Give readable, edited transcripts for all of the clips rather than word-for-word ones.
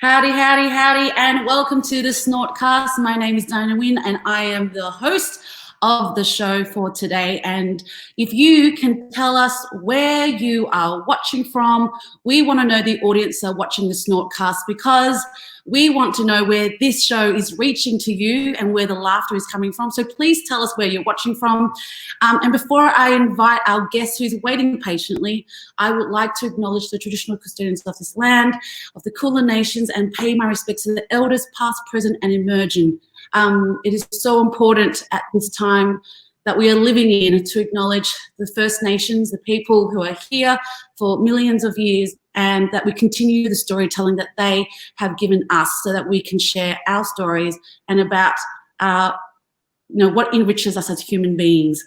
Howdy, howdy, howdy, and welcome to the Snort Cast. My name is Diana Nguyen, and I am the host of the show for today. And if you can tell us where you are watching from, we want to know the audience are watching the Snort Cast, because we want to know where this show is reaching to you and where the laughter is coming from. So please tell us where you're watching from. And before I invite our guest who's waiting patiently, I would like to acknowledge the traditional custodians of this land, of the Kulin Nations, and pay my respects to the elders past, present, and emerging. It is so important at this time that we are living in to acknowledge the First Nations, the people who are here for millions of years, and that we continue the storytelling that they have given us so that we can share our stories and about what enriches us as human beings.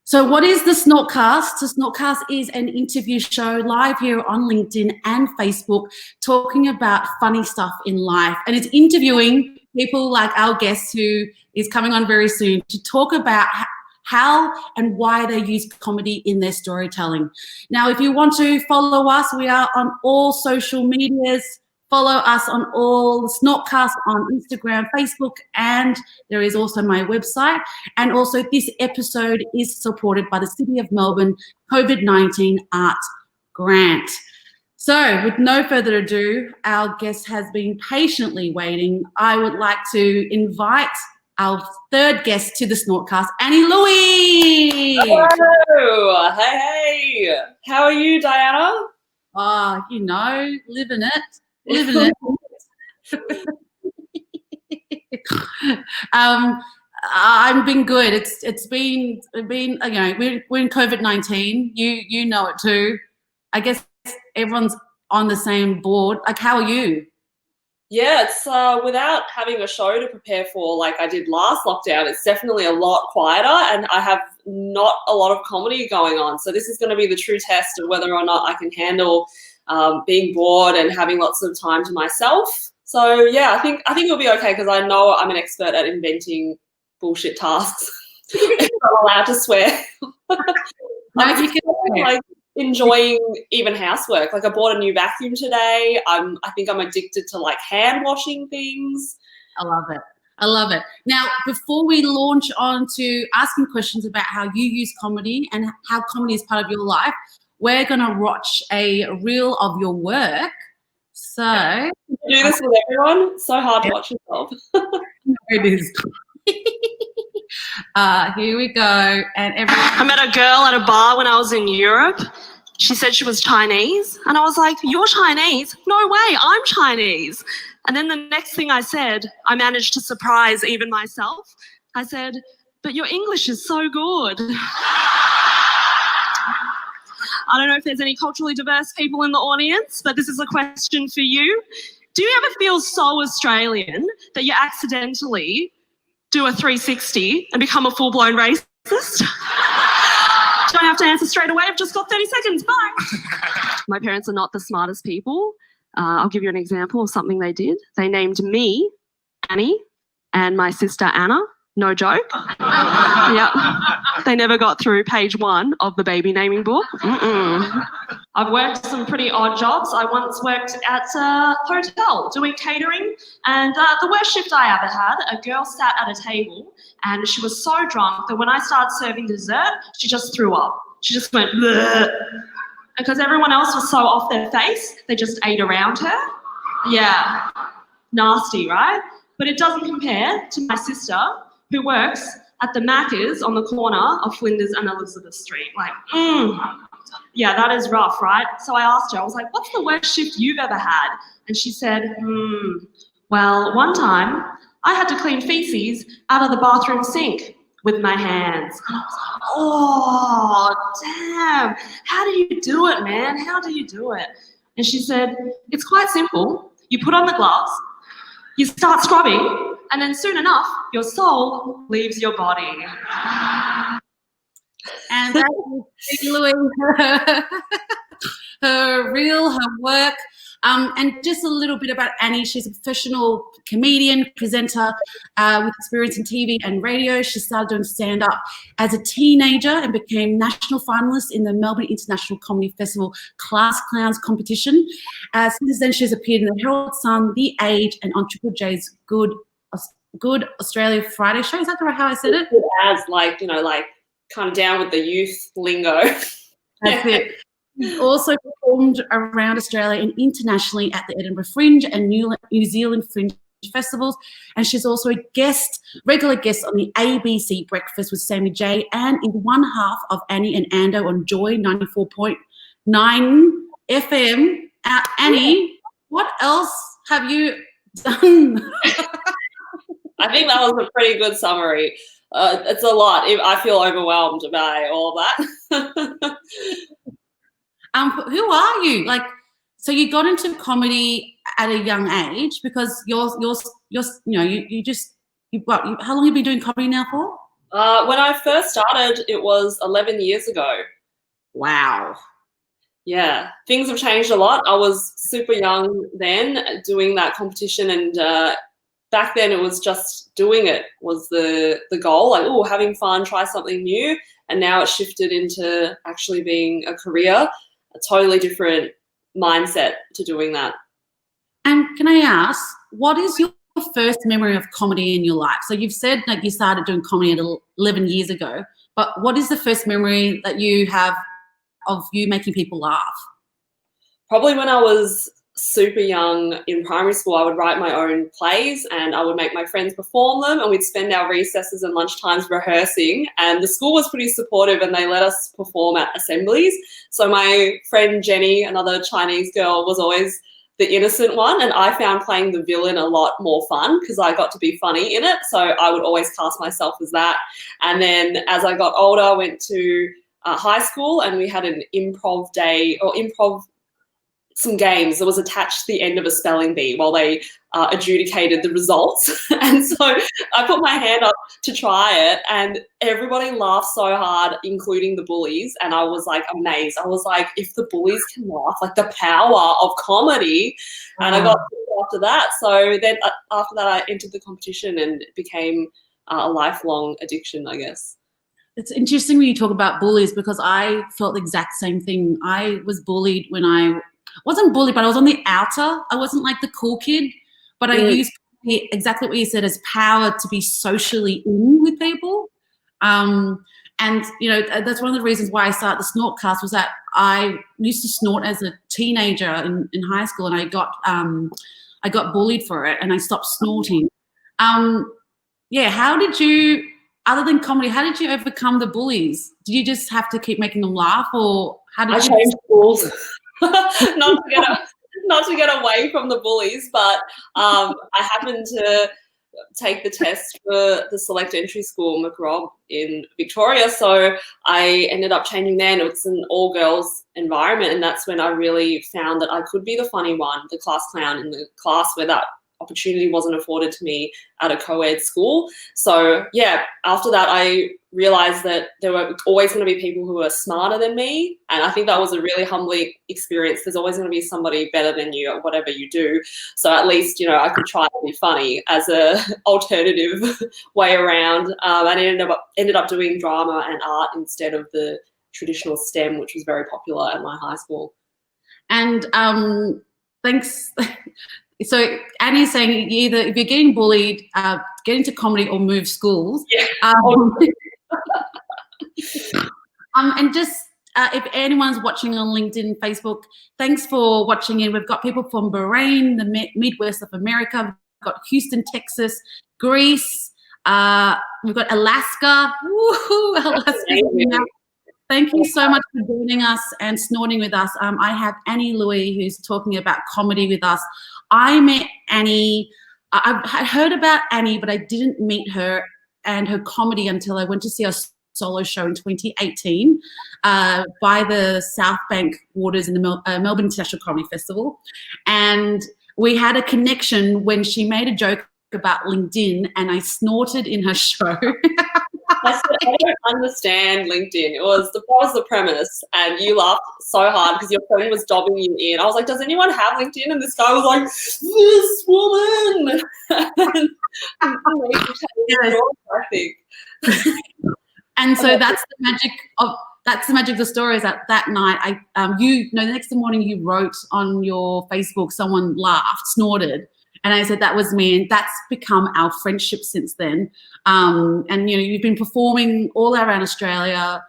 So what is the SnortCast? The SnortCast is an interview show live here on LinkedIn and Facebook talking about funny stuff in life. And it's interviewing people like our guest who is coming on very soon to talk about how and why they use comedy in their storytelling. Now, if you want to follow us, we are on all social medias. Follow us on all the SnortCast on Instagram, Facebook, and there is also my website. And also this episode is supported by the City of Melbourne COVID-19 Art Grant. So with no further ado, our guest has been patiently waiting. I would like to invite our third guest to the SnortCast, Annie Louey. Hello. Hey. How are you, Diana? Oh, living it. Living it. I've been good. It's been we're in COVID-19. You know it too. I guess everyone's on the same board. Like, how are you? Yeah, it's without having a show to prepare for like I did last lockdown, it's definitely a lot quieter, and I have not a lot of comedy going on. So this is going to be the true test of whether or not I can handle being bored and having lots of time to myself. So yeah, I think it'll be okay, because I know I'm an expert at inventing bullshit tasks. I'm not allowed to swear. No, you can like enjoying even housework. Like I bought a new vacuum today. I think I'm addicted to like hand washing things. I love it. Now, before we launch on to asking questions about how you use comedy and how comedy is part of your life, we're going to watch a reel of your work. So you do this with everyone. It's so hard to watch yourself. It is. Here we go. And I met a girl at a bar when I was in Europe. She said she was Chinese, and I was like, "You're Chinese? No way, I'm Chinese." And then the next thing I said, I managed to surprise even myself. I said, "But your English is so good." I don't know if there's any culturally diverse people in the audience, but this is a question for you. Do you ever feel so Australian that you accidentally do a 360 and become a full-blown racist? Don't have to answer straight away. I've just got 30 seconds. Bye. My parents are not the smartest people. I'll give you an example of something they did. They named me Annie and my sister Anna. No joke. Yep. They never got through page 1 of the baby naming book. I've worked some pretty odd jobs. I once worked at a hotel doing catering, and the worst shift I ever had, a girl sat at a table and she was so drunk that when I started serving dessert, she just threw up. She just went, bleh. And because everyone else was so off their face, they just ate around her. Yeah, nasty, right? But it doesn't compare to my sister, who works at the Macca's on the corner of Flinders and Elizabeth Street. Like, yeah, that is rough, right? So I asked her, I was like, "What's the worst shift you've ever had?" And she said, well, one time I had to clean feces out of the bathroom sink with my hands. And I was like, oh, damn. How do you do it, man? How do you do it? And she said, it's quite simple. You put on the gloves, you start scrubbing, and then soon enough, your soul leaves your body. And that is Louey, her reel, her work. And just a little bit about Annie. She's a professional comedian, presenter with experience in TV and radio. She started doing stand-up as a teenager and became national finalist in the Melbourne International Comedy Festival Class Clowns competition. Since then, she's appeared in the Herald Sun, The Age, and on Triple J's Good Australia Friday show. Is that how I said it? As kind of down with the youth lingo. That's it. She's also performed around Australia and internationally at the Edinburgh Fringe and New Zealand Fringe festivals, and she's also a regular guest on the ABC Breakfast with Sammy J, and is one half of Annie and Ando on Joy 94.9 FM. Annie, what else have you done? I think that was a pretty good summary. It's a lot. I feel overwhelmed by all of that. Who are you? So you got into comedy at a young age because how long have you been doing comedy now for? When I first started, it was 11 years ago. Wow. Yeah, things have changed a lot. I was super young then doing that competition, and back then it was just doing it was the goal, having fun, try something new. And now it's shifted into actually being a career, a totally different mindset to doing that. And can I ask, what is your first memory of comedy in your life? So you've said you started doing comedy at 11 years ago, but what is the first memory that you have of you making people laugh? Probably when I was super young in primary school, I would write my own plays and I would make my friends perform them, and we'd spend our recesses and lunchtimes rehearsing, and the school was pretty supportive and they let us perform at assemblies. So my friend Jenny, another Chinese girl, was always the innocent one, and I found playing the villain a lot more fun because I got to be funny in it. So I would always cast myself as that. And then as I got older, I went to high school and we had an improv day or some games that was attached to the end of a spelling bee while they adjudicated the results. And so I put my hand up to try it and everybody laughed so hard, including the bullies. And I was amazed. I was like, if the bullies can laugh, the power of comedy. And I got after that. So then after that, I entered the competition and it became a lifelong addiction, I guess. It's interesting when you talk about bullies because I felt the exact same thing. I was bullied when I wasn't bullied, but I was on the outer. I wasn't the cool kid, but I used exactly what you said as power to be socially in with people. And, that's one of the reasons why I started the Snort Cast was that I used to snort as a teenager in high school, and I got bullied for it, and I stopped snorting. How did you, other than comedy, how did you overcome the bullies? Did you just have to keep making them laugh, or how did you change schools? not to get away from the bullies, but I happened to take the test for the select entry school, McRob, in Victoria. So I ended up changing there, and it's an all-girls environment, and that's when I really found that I could be the funny one, the class clown in the class, where that opportunity wasn't afforded to me at a co-ed school. So after that I realized that there were always going to be people who were smarter than me, and I think that was a really humbling experience. There's always going to be somebody better than you at whatever you do, so at least I could try to be funny as a alternative way around. And I ended up doing drama and art instead of the traditional STEM, which was very popular at my high school. And thanks. So Annie's saying either if you're getting bullied, get into comedy or move schools. Yeah. And just if anyone's watching on LinkedIn, Facebook, thanks for watching in. We've got people from Bahrain, the Midwest of America. We've got Houston, Texas, Greece. We've got Alaska. Woohoo, Alaska. Thank you so much for joining us and snorting with us. I have Annie Louey, who's talking about comedy with us. I met Annie. I had heard about Annie, but I didn't meet her and her comedy until I went to see her solo show in 2018 by the South Bank Waters in the Melbourne International Comedy Festival. And we had a connection when she made a joke about LinkedIn and I snorted in her show. I said, I don't understand LinkedIn. That was the premise, and you laughed so hard because your friend was dobbing you in. I was like, does anyone have LinkedIn? And this guy was like, this woman. I think. And so that's the magic of the story, is that night, the next morning you wrote on your Facebook, someone laughed, snorted, and I said that was me, and that's become our friendship since then. And you've been performing all around Australia,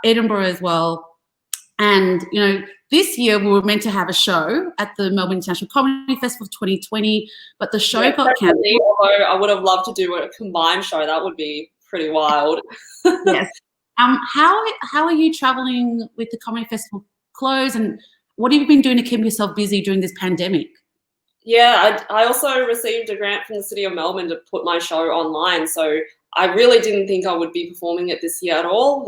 Edinburgh as well, and this year we were meant to have a show at the Melbourne International Comedy Festival 2020, but the show got cancelled. Although I would have loved to do a combined show, that would be pretty wild. Yes. How are you traveling with the comedy festival closed, and what have you been doing to keep yourself busy during this pandemic? Yeah, I also received a grant from the City of Melbourne to put my show online. So I really didn't think I would be performing it this year at all.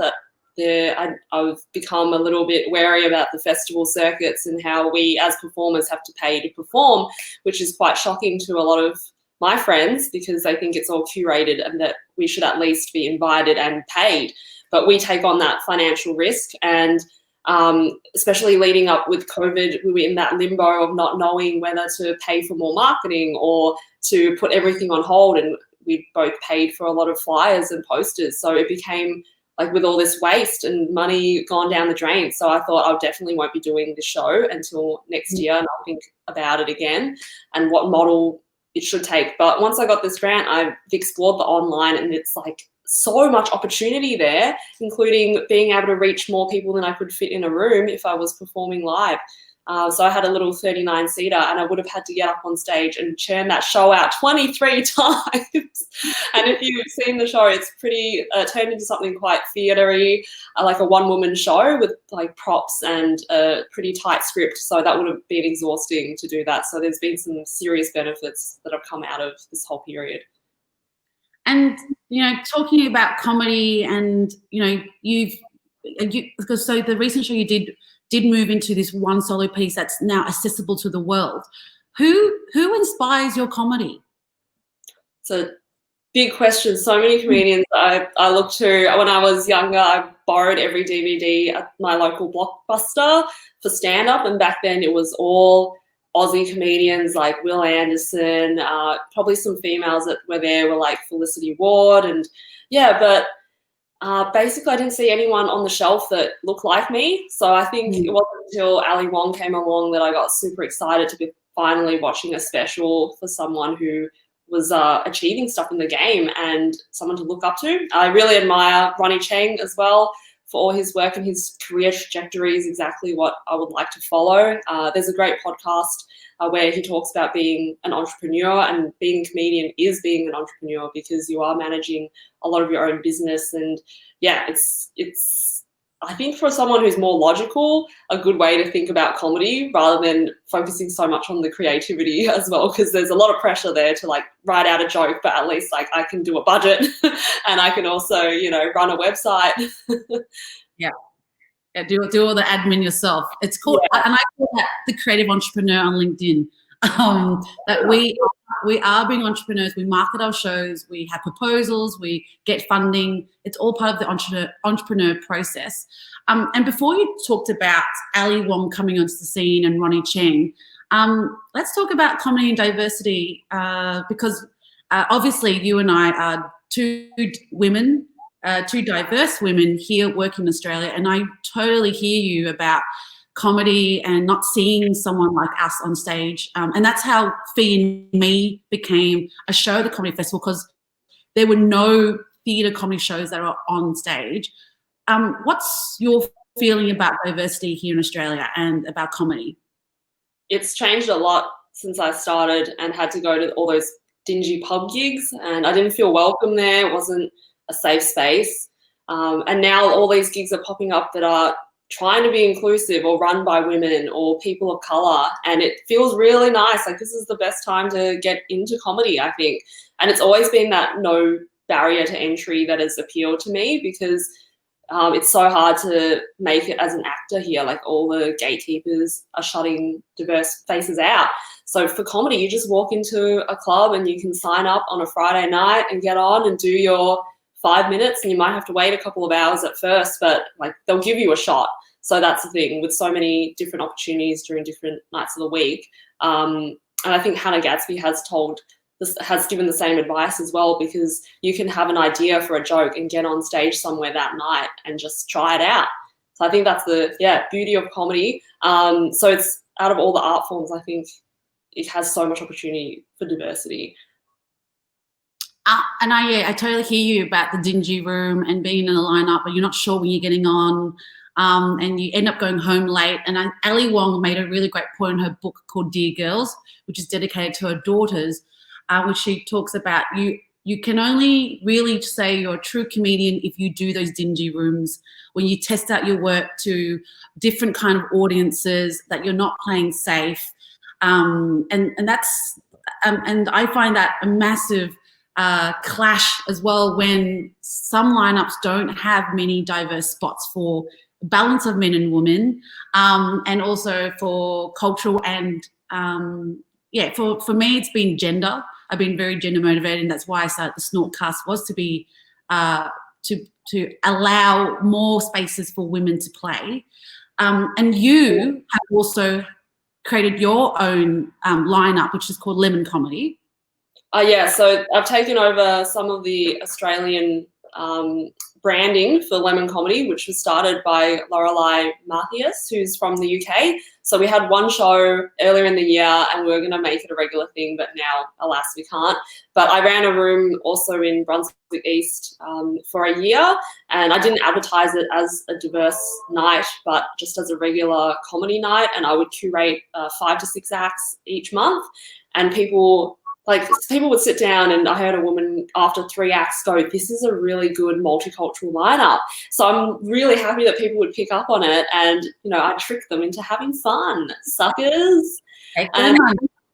I've become a little bit wary about the festival circuits and how we as performers have to pay to perform, which is quite shocking to a lot of my friends, because they think it's all curated and that we should at least be invited and paid. But we take on that financial risk, and especially leading up with COVID, we were in that limbo of not knowing whether to pay for more marketing or to put everything on hold, and we both paid for a lot of flyers and posters. So it became like, with all this waste and money gone down the drain. So I thought I definitely won't be doing the show until next year, and I'll think about it again and what model it should take. But once I got this grant, I've explored the online, and it's like so much opportunity there, including being able to reach more people than I could fit in a room if I was performing live. So I had a little 39-seater, and I would have had to get up on stage and churn that show out 23 times. And if you've seen the show, it's pretty turned into something quite theatre-y, like a one-woman show with like props and a pretty tight script. So that would have been exhausting to do that. So there's been some serious benefits that have come out of this whole period. And talking about comedy, and because the recent show you did move into this one solo piece that's now accessible to the world. Who inspires your comedy? It's a big question. So many comedians I look to. When I was younger, I borrowed every DVD at my local Blockbuster for stand-up, and back then it was all Aussie comedians like Will Anderson, probably some females that were there were like Felicity Ward, and but basically I didn't see anyone on the shelf that looked like me. So I think it wasn't until Ali Wong came along that I got super excited to be finally watching a special for someone who was achieving stuff in the game and someone to look up to. I really admire Ronnie Cheng as well for all his work, and his career trajectory is exactly what I would like to follow. There's a great podcast where he talks about being an entrepreneur, and being a comedian is being an entrepreneur because you are managing a lot of your own business. And it's I think for someone who's more logical, a good way to think about comedy rather than focusing so much on the creativity as well, because there's a lot of pressure there to like write out a joke, but at least like I can do a budget and I can also, run a website. Yeah, do all the admin yourself. It's called, and I call that the creative entrepreneur on LinkedIn. That we are being entrepreneurs. We market our shows. We have proposals. We get funding. It's all part of the entrepreneur process. And before you talked about Ali Wong coming onto the scene and Ronnie Cheng, let's talk about comedy and diversity, because obviously you and I are two diverse women here working in Australia, and I totally hear you about comedy and not seeing someone like us on stage. And that's how Fee and Me became a show at the Comedy Festival, because there were no theatre comedy shows that are on stage. What's your feeling about diversity here in Australia and about comedy? It's changed a lot since I started and had to go to all those dingy pub gigs, and I didn't feel welcome there. It wasn't a safe space. And now all these gigs are popping up that are trying to be inclusive or run by women or people of colour, and it feels really nice. Like, this is the best time to get into comedy, I think. And it's always been that no barrier to entry that has appealed to me, because it's so hard to make it as an actor here. Like, all the gatekeepers are shutting diverse faces out. So for comedy, you just walk into a club and you can sign up on a Friday night and get on and do your 5 minutes, and you might have to wait a couple of hours at first, but like they'll give you a shot. So that's the thing with so many different opportunities during different nights of the week. And I think Hannah Gadsby has given the same advice as well, because you can have an idea for a joke and get on stage somewhere that night and just try it out. So I think that's the beauty of comedy. So it's out of all the art forms, I think it has so much opportunity for diversity. And I totally hear you about the dingy room and being in a lineup, but you're not sure when you're getting on, and you end up going home late. And Ali Wong made a really great point in her book called Dear Girls, which is dedicated to her daughters, which she talks about you can only really say you're a true comedian if you do those dingy rooms, when you test out your work to different kind of audiences, that you're not playing safe. And that's and I find that a massive clash as well, when some lineups don't have many diverse spots for balance of men and women, and also for cultural and for me it's been gender. I've been very gender motivated, and that's why I started the SnortCast, was to be to allow more spaces for women to play. And you have also created your own lineup, which is called Lemon Comedy. So I've taken over some of the Australian branding for Lemon Comedy, which was started by Lorelei Matthias, who's from the UK. So we had one show earlier in the year and we were going to make it a regular thing, but now, alas, we can't. But I ran a room also in Brunswick East for a year, and I didn't advertise it as a diverse night, but just as a regular comedy night, and I would curate 5 to 6 acts each month, and people would sit down, and I heard a woman after 3 acts go, "This is a really good multicultural lineup." So I'm really happy that people would pick up on it, and I tricked them into having fun, suckers. And,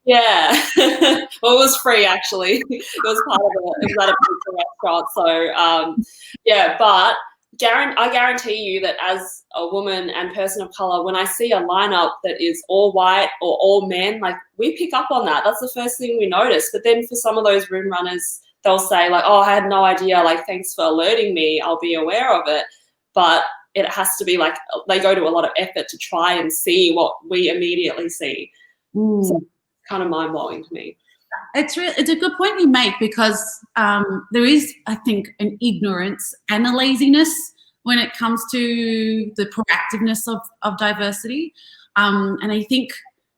well, it was free actually. It was part of it was at a pizza restaurant. So but I guarantee you that as a woman and person of color, when I see a lineup that is all white or all men, like, we pick up on that. That's the first thing we notice. But then for some of those room runners, they'll say like, "Oh, I had no idea. Like, thanks for alerting me. I'll be aware of it." But it has to be like they go to a lot of effort to try and see what we immediately see. So it's kind of mind blowing to me. It's a good point you make, because there is, I think, an ignorance and a laziness when it comes to the proactiveness of diversity. And I think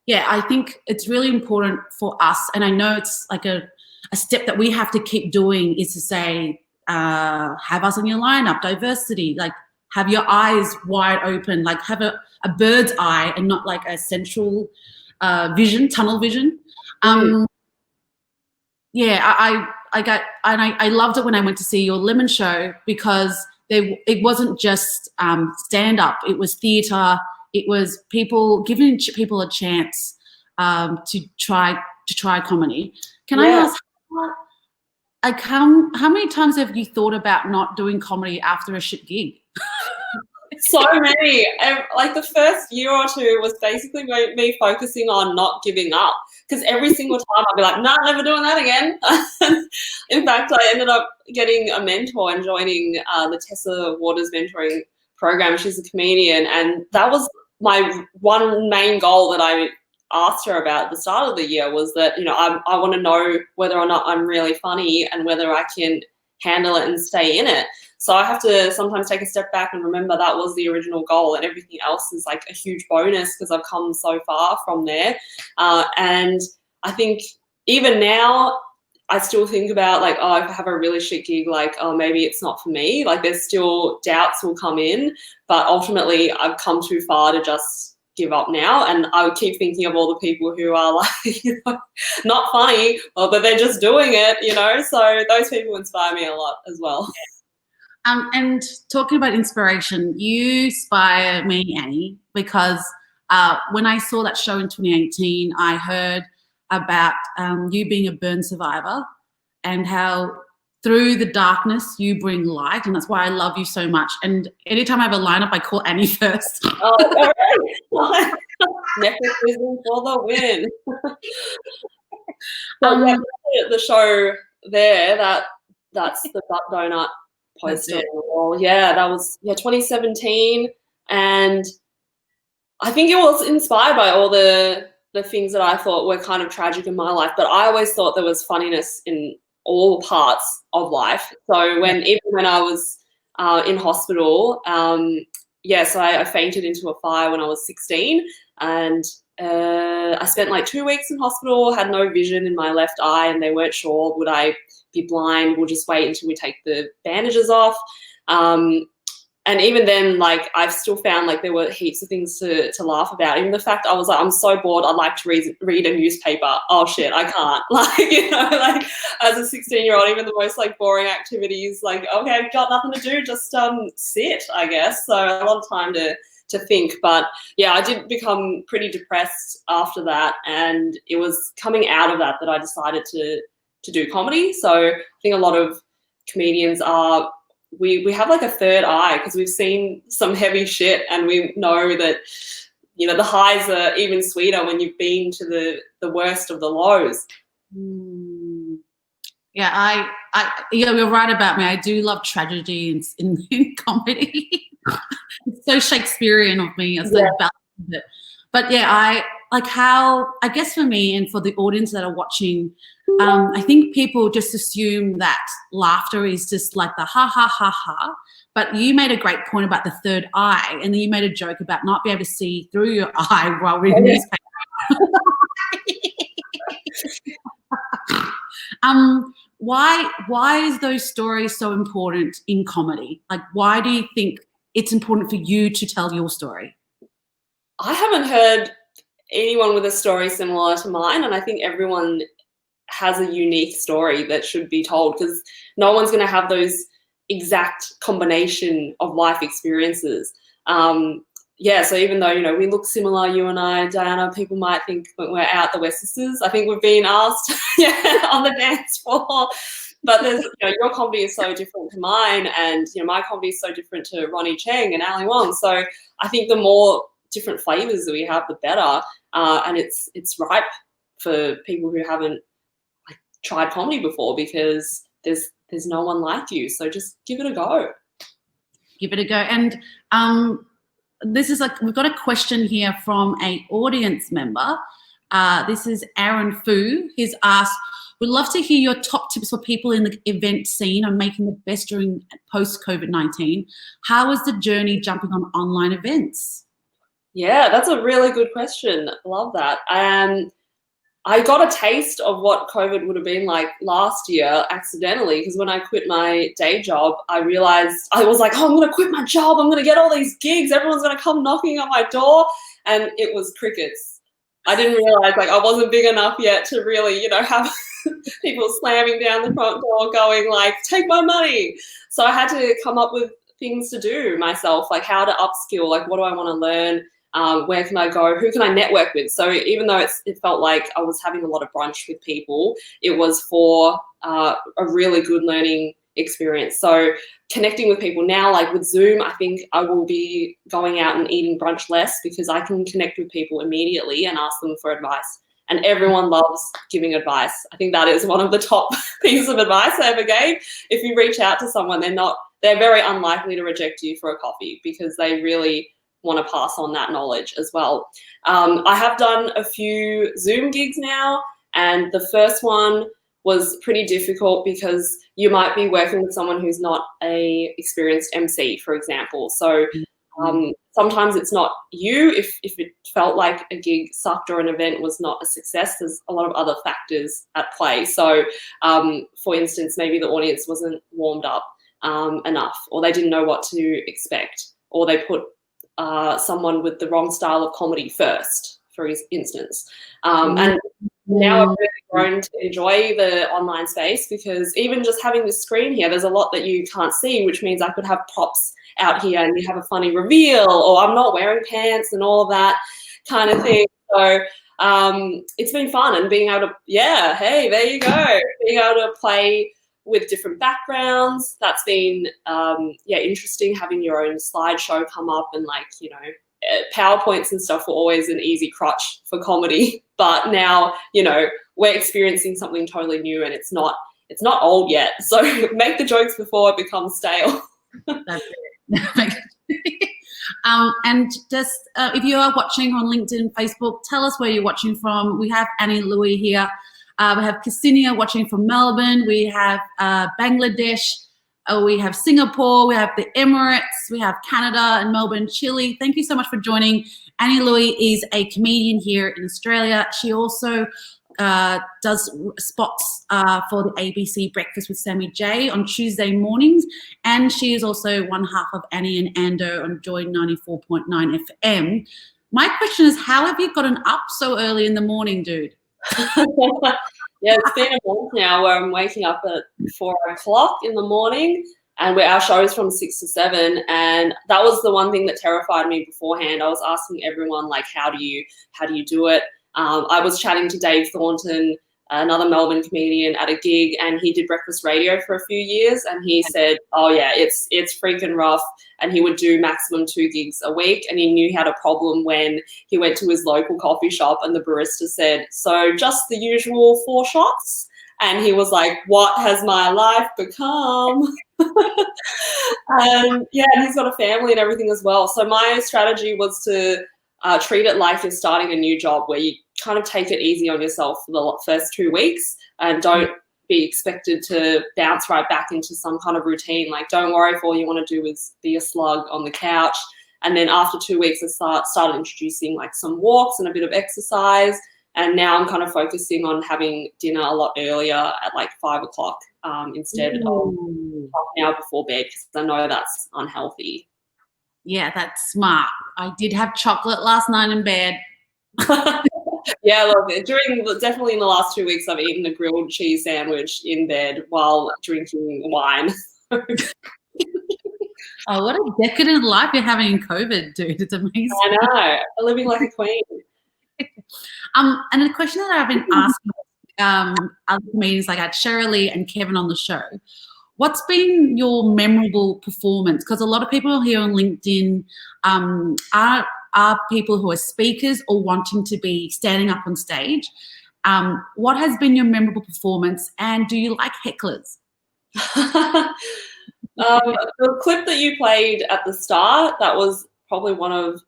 it's really important for us, and I know it's like a step that we have to keep doing, is to say, have us on your lineup, diversity, like have your eyes wide open, like have a bird's eye and not like a central vision, tunnel vision. I loved it when I went to see your Lemon show, because it wasn't just stand up; it was theatre. It was giving people a chance to try comedy. Can I ask, how many times have you thought about not doing comedy after a shit gig? So many. Like, the first year or two was basically me focusing on not giving up, because every single time I'd be like, "Nah, never doing that again." In fact, I ended up getting a mentor and joining the Tessa Waters mentoring program. She's a comedian, and that was my one main goal that I asked her about at the start of the year, was that I want to know whether or not I'm really funny and whether I can handle it and stay in it. So I have to sometimes take a step back and remember that was the original goal, and everything else is like a huge bonus because I've come so far from there. And I think even now I still think about like, oh, if I have a really shit gig, like, oh, maybe it's not for me. Like, there's still doubts will come in, but ultimately I've come too far to just give up now. And I would keep thinking of all the people who are like, not funny, but they're just doing it, So those people inspire me a lot as well. And talking about inspiration, you inspire me, Annie, because when I saw that show in 2018, I heard about you being a burn survivor and how through the darkness you bring light, and that's why I love you so much. And anytime I have a lineup, I call Annie first. Oh, all right. Nepotism for the win. The show there, that's the Butt Donut poster on the wall. Yeah, that was 2017, and I think it was inspired by all the things that I thought were kind of tragic in my life, but I always thought there was funniness in all parts of life. So even when I was in hospital, so I fainted into a fire when I was 16, and I spent like 2 weeks in hospital, had no vision in my left eye, and they weren't sure, would I be blind? We'll just wait until we take the bandages off. And even then, like, I've still found like there were heaps of things to laugh about. Even the fact I was like, I'm so bored, I'd like to read a newspaper. Oh shit, I can't. Like, you know, like as a 16-year-old, even the most like boring activities, like, okay, I've got nothing to do, just sit, I guess. So a lot of time to think. But yeah, I did become pretty depressed after that, and it was coming out of that I decided to do comedy. So I think a lot of comedians are, we have like a third eye because we've seen some heavy shit, and we know that, you know, the highs are even sweeter when you've been to the worst of the lows. Yeah, you're right about me. I do love tragedy in comedy. It's so Shakespearean of me. It's like balance of it. But yeah, I guess for me and for the audience that are watching, I think people just assume that laughter is just like the ha ha ha ha. But you made a great point about the third eye, and then you made a joke about not being able to see through your eye while reading newspaper. Why is those stories so important in comedy? Like, why do you think it's important for you to tell your story? I haven't heard anyone with a story similar to mine, and I think everyone has a unique story that should be told, because no one's going to have those exact combination of life experiences. So even though, you know, we look similar, you and I, Diana, people might think when we're out that we're sisters. I think we've been asked on the dance floor. But there's, you know, your comedy is so different to mine, and, you know, my comedy is so different to Ronnie Cheng and Ali Wong. So I think the more different flavors that we have, the better. And it's ripe for people who haven't like tried comedy before, because there's no one like you. So just give it a go. Give it a go. And this is like, we've got a question here from an audience member. This is Aaron Fu. He's asked, we'd love to hear your top tips for people in the event scene on making the best during post-COVID-19. How was the journey jumping on online events? Yeah, that's a really good question. Love that. I got a taste of what COVID would have been like last year accidentally, because when I quit my day job, I realized, I was like, oh, I'm going to quit my job. I'm going to get all these gigs. Everyone's going to come knocking on my door. And it was crickets. I didn't realize, like, I wasn't big enough yet to really, you know, have people slamming down the front door going like, take my money. So I had to come up with things to do myself, like how to upskill, like what do I want to learn? Where can I go? Who can I network with? So even though it felt like I was having a lot of brunch with people, it was for a really good learning experience. So connecting with people now, like with Zoom, I think I will be going out and eating brunch less, because I can connect with people immediately and ask them for advice. And everyone loves giving advice. I think that is one of the top pieces of advice I ever gave. If you reach out to someone, they're very unlikely to reject you for a coffee, because they really want to pass on that knowledge as well. I have done a few Zoom gigs now, and the first one was pretty difficult because you might be working with someone who's not a experienced MC, for example. So sometimes it's not you. If it felt like a gig sucked or an event was not a success, there's a lot of other factors at play. So for instance, maybe the audience wasn't warmed up enough, or they didn't know what to expect, or they put someone with the wrong style of comedy first, for instance. And now I've really grown to enjoy the online space, because even just having this screen here, there's a lot that you can't see, which means I could have props out here and you have a funny reveal, or I'm not wearing pants and all of that kind of thing. So it's been fun, and being able to, hey, there you go, being able to play with different backgrounds. That's been interesting, having your own slideshow come up, and like, you know, PowerPoints and stuff were always an easy crutch for comedy, but now, you know, we're experiencing something totally new, and it's not it's not old yet. So make the jokes before it becomes stale. That's it. And just if you are watching on LinkedIn, Facebook, tell us where you're watching from. We have Annie, Louey here. We have Ksenia watching from Melbourne. We have Bangladesh. We have Singapore. We have the Emirates. We have Canada and Melbourne, Chile. Thank you so much for joining. Annie Louey is a comedian here in Australia. She also does spots for the ABC Breakfast with Sammy J on Tuesday mornings, and she is also one half of Annie and Ando on Joy 94.9 FM. My question is, how have you gotten up so early in the morning, dude? Yeah, it's been a month now where I'm waking up at 4 o'clock in the morning, and our show is from 6 to 7, and that was the one thing that terrified me beforehand. I was asking everyone, like, how do you do it? I was chatting to Dave Thornton, another Melbourne comedian, at a gig, and he did breakfast radio for a few years, and he said, oh yeah, it's freaking rough, and he would do maximum 2 gigs a week, and he knew he had a problem when he went to his local coffee shop and the barista said, so just the usual 4 shots? And he was like, what has my life become? And yeah, he's got a family and everything as well. So my strategy was to treat it like you're starting a new job, where you kind of take it easy on yourself for the first 2 weeks and don't be expected to bounce right back into some kind of routine. Like, don't worry if all you want to do is be a slug on the couch. And then after 2 weeks, I started introducing like some walks and a bit of exercise. And now I'm kind of focusing on having dinner a lot earlier at like 5 o'clock instead of half an hour before bed, because I know that's unhealthy. Yeah, that's smart. I did have chocolate last night in bed. Yeah, look, definitely in the last 2 weeks, I've eaten a grilled cheese sandwich in bed while drinking wine. Oh, what a decadent life you're having in COVID, dude. It's amazing. I know. I'm living like a queen. And a question that I've been asking other comedians like Cheryl Lee and Kevin on the show, what's been your memorable performance? Because a lot of people here on LinkedIn are people who are speakers or wanting to be standing up on stage. What has been your memorable performance, and do you like hecklers? The clip that you played at the start, that was probably one of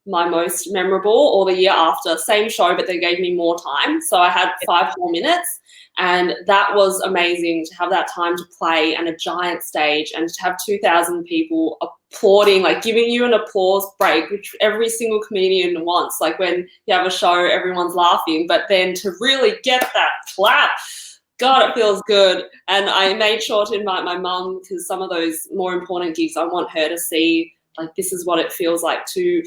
my most memorable, or the year after, same show, but they gave me more time. So I had 5 more minutes, and that was amazing to have that time to play and a giant stage and to have 2,000 people applauding, like giving you an applause break, which every single comedian wants. Like when you have a show, everyone's laughing, but then to really get that clap, God, it feels good. And I made sure to invite my mum, because some of those more important gigs, I want her to see, like, this is what it feels like to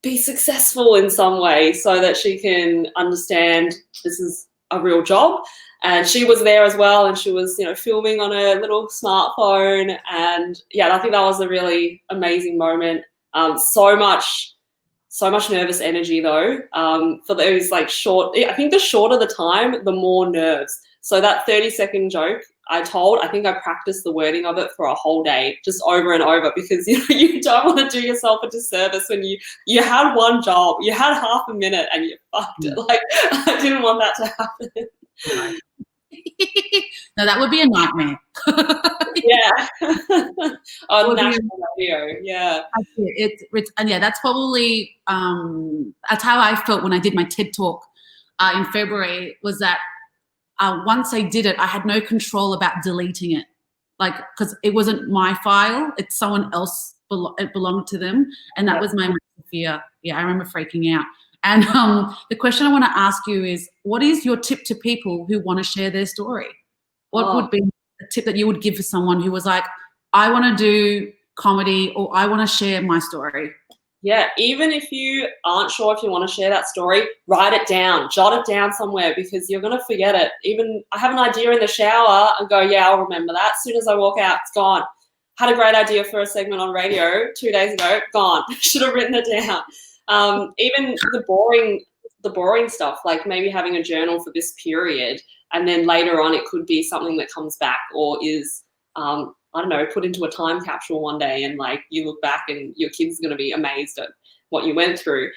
be successful in some way, so that she can understand this is a real job. And she was there as well, and she was, filming on her little smartphone. And yeah, I think that was a really amazing moment. So much nervous energy though. For those like short, I think the shorter the time, the more nerves. So that 30-second joke I think I practiced the wording of it for a whole day, just over and over, because you don't want to do yourself a disservice when you had one job, you had half a minute and you fucked it. Like, I didn't want that to happen. No, that would be a nightmare. Yeah. On national radio, yeah. And yeah, that's probably that's how I felt when I did my TED talk in February, was that once I did it, I had no control about deleting it, like, because it wasn't my file, it's someone else, it belonged to them, and that was my fear. Yeah, I remember freaking out. And the question I want to ask you is, what is your tip to people who want to share their story? What would be a tip that you would give for someone who was like, I want to do comedy, or I want to share my story? Yeah, even if you aren't sure if you want to share that story, write it down, jot it down somewhere, because you're going to forget it. Even I have an idea in the shower and go, yeah, I'll remember that. As soon as I walk out, it's gone. Had a great idea for a segment on radio 2 days ago, gone. Should have written it down. Even the boring stuff, like maybe having a journal for this period, and then later on it could be something that comes back, or is I don't know, put into a time capsule one day, and like you look back and your kid's going to be amazed at what you went through.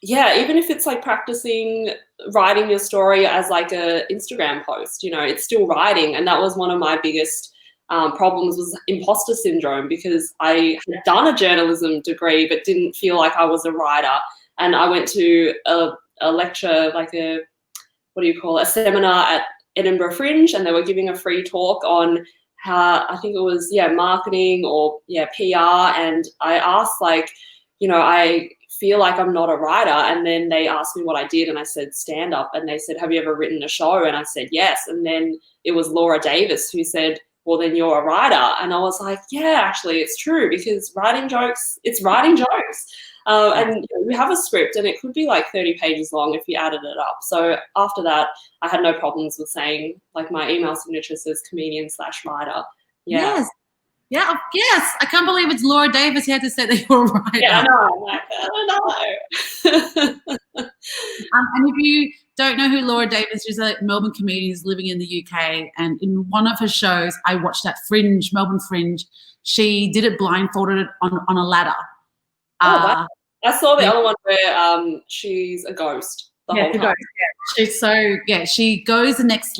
yeah, even if it's like practicing writing your story as like a Instagram post, you know, it's still writing. And that was one of my biggest problems, was imposter syndrome, because I had done a journalism degree but didn't feel like I was a writer. And I went to a lecture, like a, what do you call it, a seminar at Edinburgh Fringe, and they were giving a free talk on how, I think it was, yeah, marketing or, yeah, PR. And I asked, like, you know, I feel like I'm not a writer. And then they asked me what I did, and I said stand up. And they said, have you ever written a show? And I said yes. And then it was Laura Davis who said, well, then you're a writer. And I was like, yeah, actually it's true, because writing jokes, it's writing jokes. And you know, we have a script, and it could be like 30 pages long if you added it up. So after that, I had no problems with saying, like, my email signature says comedian/writer. Yeah. Yes. Yeah, yes. I can't believe it's Laura Davis who had to say that you're a writer. Yeah, I know. I'm like, I don't know. And if you don't know who Laura Davis is, a Melbourne comedian who's living in the UK, and in one of her shows, I watched that Fringe, Melbourne Fringe, she did it blindfolded on a ladder. Wow. I saw the other one where she's a ghost the whole time. She's she goes the next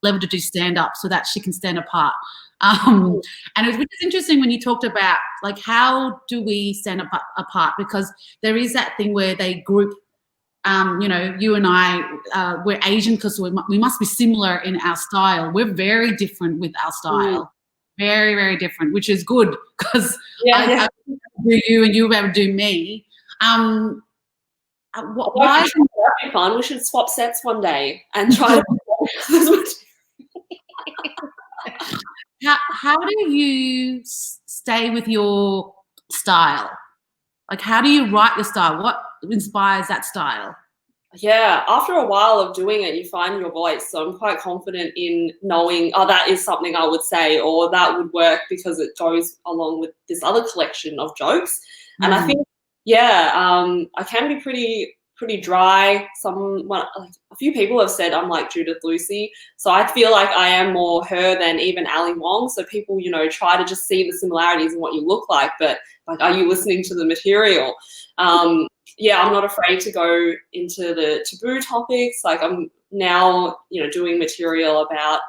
level to do stand up so that she can stand apart. And it was interesting when you talked about, like, how do we stand apart, because there is that thing where they group, you know, you and I, we're Asian because we must be similar in our style. We're very different with our style. Very, very different, which is good, because I do you and you ever do me. Why is it fun? We should swap sets one day and try to. How do you stay with your style? Like, how do you write your style? What inspires that style? Yeah, after a while of doing it, you find your voice. So I'm quite confident in knowing, oh, that is something I would say, or that would work because it goes along with this other collection of jokes. And I think, I can be pretty dry. Like a few people have said I'm like Judith Lucy. So I feel like I am more her than even Ali Wong. So people, you know, try to just see the similarities in what you look like, but like, are you listening to the material? Yeah, I'm not afraid to go into the taboo topics. Like, I'm now, you know, doing material about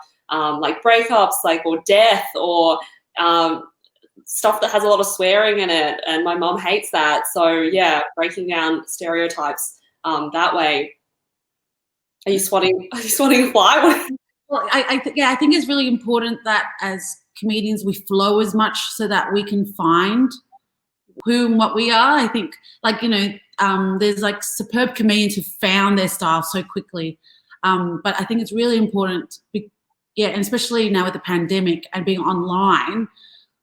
like breakups, like, or death, or stuff that has a lot of swearing in it, and my mum hates that. So yeah, breaking down stereotypes that way. Are you swatting a fly? Well, I think it's really important that as comedians we flow as much so that we can find who and what we are. I think, like, you know, there's like superb comedians who found their style so quickly, but I think it's really important, and especially now with the pandemic and being online,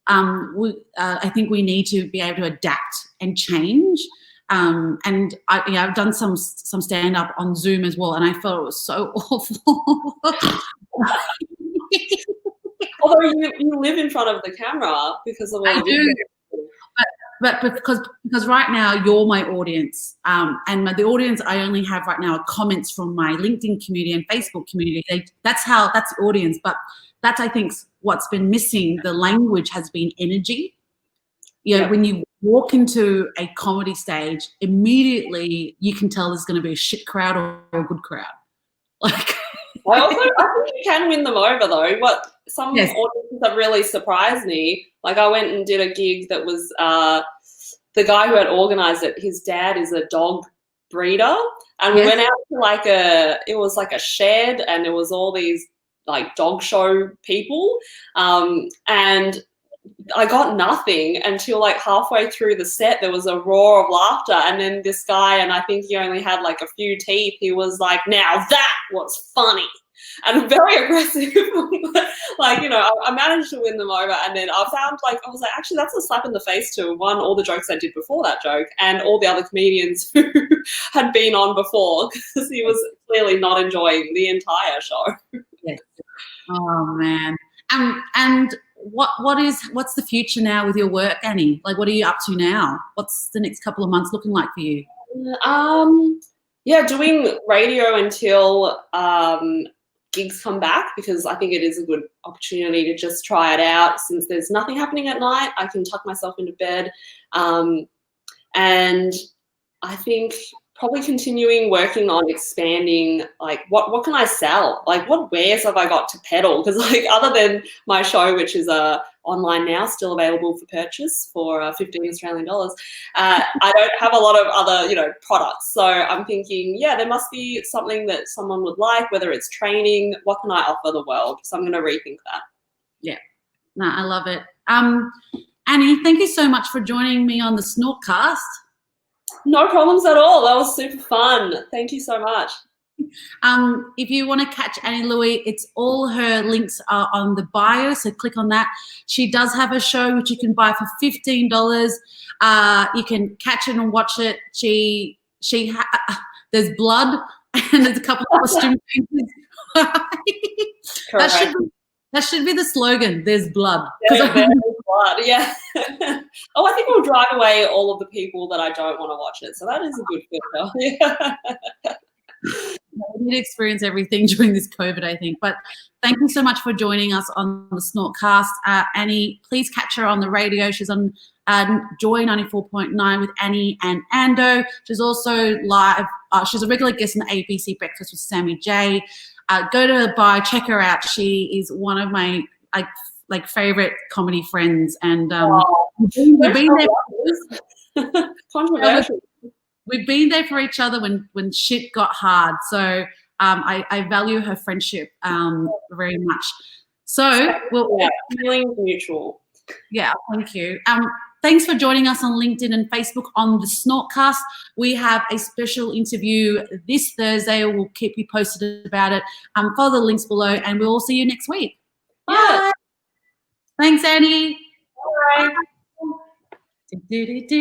I think we need to be able to adapt and change. And I've done some stand up on Zoom as well, and I felt it was so awful. Although you live in front of the camera because of all I do. But because right now you're my audience, and the audience I only have right now are comments from my LinkedIn community and Facebook community. That's the audience. But that's, I think, what's been missing. The language has been energy. You know, when you walk into a comedy stage, immediately you can tell there's going to be a shit crowd or a good crowd. Like, I think you can win them over though. Some audiences have really surprised me. Like, I went and did a gig that was the guy who had organised it. His dad is a dog breeder, and we went out to it was like a shed, and there was all these like dog show people, and I got nothing until like halfway through the set. There was a roar of laughter, and then this guy, and I think he only had like a few teeth, he was like, now that was funny, and very aggressive. Like, you know, I managed to win them over, and then I was like, actually, that's a slap in the face to all the jokes I did before that joke, and all the other comedians who had been on before, because he was clearly not enjoying the entire show. Yes. Oh man. And what's the future now with your work, Annie? Like, what are you up to now? What's the next couple of months looking like for you? Doing radio until gigs come back, because I think it is a good opportunity to just try it out. Since there's nothing happening at night, I can tuck myself into bed, and I think probably continuing working on expanding, like what can I sell? Like what wares have I got to peddle? Because like other than my show, which is online now, still available for purchase for 15 Australian dollars, I don't have a lot of other, products. So I'm thinking, yeah, there must be something that someone would like, whether it's training, what can I offer the world? So I'm going to rethink that. Yeah, no, I love it. Annie, thank you so much for joining me on the SnortCast. No problems at all. That was super fun. Thank you so much. If you want to catch Annie Louey, it's all her links are on the bio, so click on that. She does have a show which you can buy for $15. You can catch it and watch it. There's blood and there's a couple of costume changes. That should be the slogan. There's blood. There's blood. Yeah. Oh, I think we'll drive away all of the people that I don't want to watch it. So that is a good filter. Yeah. We did experience everything during this COVID, I think. But thank you so much for joining us on the SnortCast. Annie, please catch her on the radio. She's on Joy 94.9 with Annie and Ando. She's also live. She's a regular guest on the ABC Breakfast with Sammy J. Go to her bio, check her out. She is one of my favorite comedy friends, and we've been there. Controversial. We've been there for each other when shit got hard. So I value her friendship very much. So feelings mutual. Yeah, thank you. Thanks for joining us on LinkedIn and Facebook on the SnortCast. We have a special interview this Thursday. We'll keep you posted about it. Follow the links below, and we'll see you next week. Bye. Yeah. Thanks, Annie. Bye. Bye.